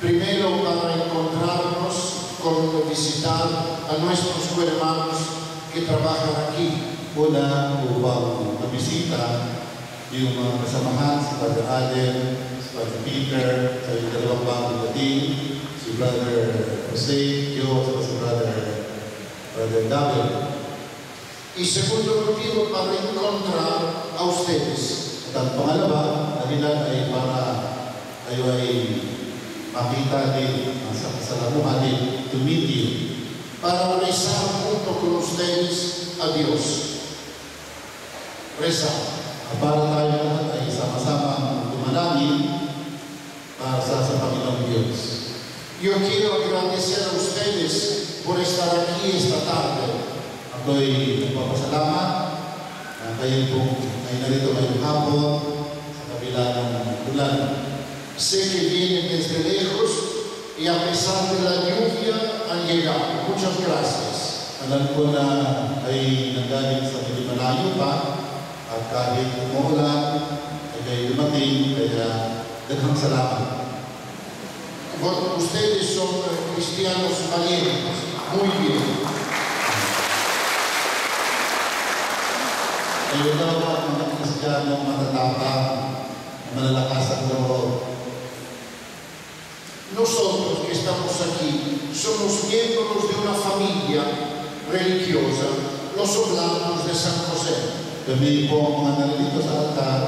Primero para encontrarnos con visitar a nuestros hermanos que trabajan aquí. Una, upang mabisita yung mga kasamahan, si Brother Allen, si Brother Peter, sa yung dalawang bagong dating, si Brother Jose, Joe, at si Brother David. Y segundo motivo para encontrar a ustedes. At ang pangalawa, dahilan ay para kayo ay makita din sa kasalamuhan din, to meet you. Para rezar junto con ustedes a Dios. Rezar. Para tayo lahat ay sama-sama tumanangin para sa Panginoong Diyos. Yo quiero agradecer a ustedes por estar aquí esta tarde. Ako'y nagpapasalamat na kayo pong ay narito ngayong hapon sa kabila ng ulan. Sé que vienen desde lejos y a pesar de la lluvia han llegado. Muchas gracias. Alam ko na ay nanggaling sa malayo pa at kahit umuulan ay kayo dumating, kaya daghang salamat. Ustedes son cristianos valientes. Muy bien. Kayo daw at mga Kristiyanong matatapang, malalakas ang loob. Nosotros que estamos aquí somos miembros de una familia religiosa, los Oblatos de San José. Kami po mga narito sa altar,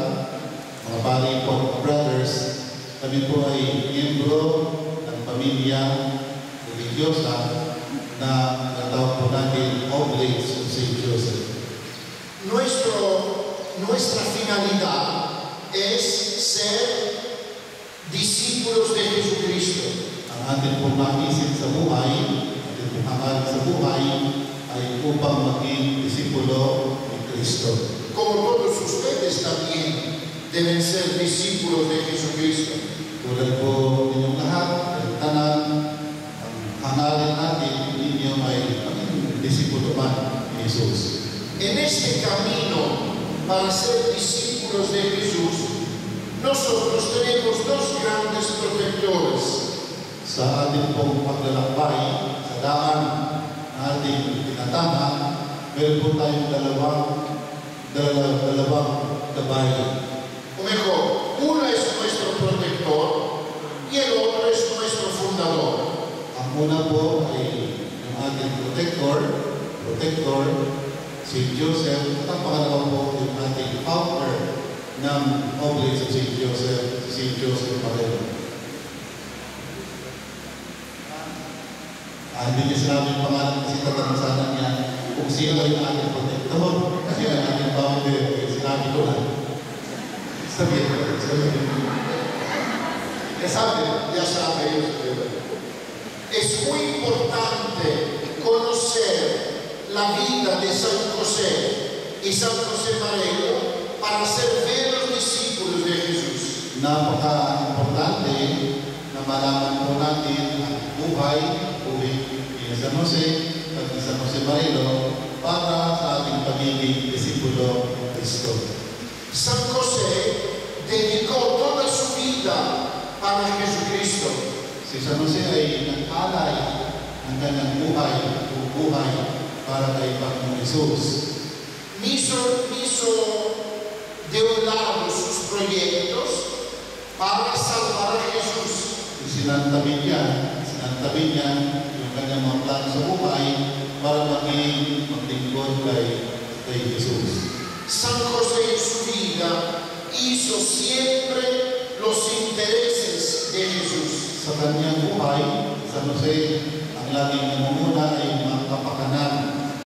mga pari po, mga brothers, kami po ay miyembro ng pamilya religyosa na natawag po natin Oblates of St. Joseph. Nuestra finalidad es ser discípulos de Jesucristo. Ang ating pong maisip sa buhay, ating pong hangarin sa buhay, ay upang maging disipulo ni Kristo. Como todos ustedes también deben ser discípulos de Jesucristo. Tulad po ninyong lahat, ay tanan, ang hangarin natin, ninyo ay maging disipulo pa ni Jesus. En este camino para ser discípulos de Jesús, nosotros tenemos dos grandes protectores. Sa ating pong paglalakbay, sa daan na ating tinatama, meron po tayong dalawang kabayo. O mejor, uno es nuestro protector y el otro es nuestro fundador. Ang una po ay yung ating protector, si Joseph, at ang pangalawa po yung ating founder ng Oblates of St. Joseph, si Joseph Marelo. Hindi niya sinabi yung pangalan kasi tatanong sana niya kung sino yung ating protector, sino yung ating founder, sinabi ko na. Sabihin ko. Ya sabe. Es muy importante conocer la vida de San José y San José Marelo para ser veros discípulos de Jesús. Napaka-importante na malaman po natin ang buhay ni San Jose at ni San Jose Marelo para sa ating pagiging disipulo ng Kristo. San José dedicó toda su vida para Jesucristo. Si San Jose ay nag-alay ng kanyang buhay para kay Panginoon Jesus. Hizo de un lado sus proyectos para salvar a Jesús. Sinantabi niya yung kanyang mga plano sa buhay para maging maglingkod kay Jesus. San José en su vida hizo siempre los intereses de Jesús. Sa kanyang buhay, San Jose, ang laging namumuna ay mga kapakanan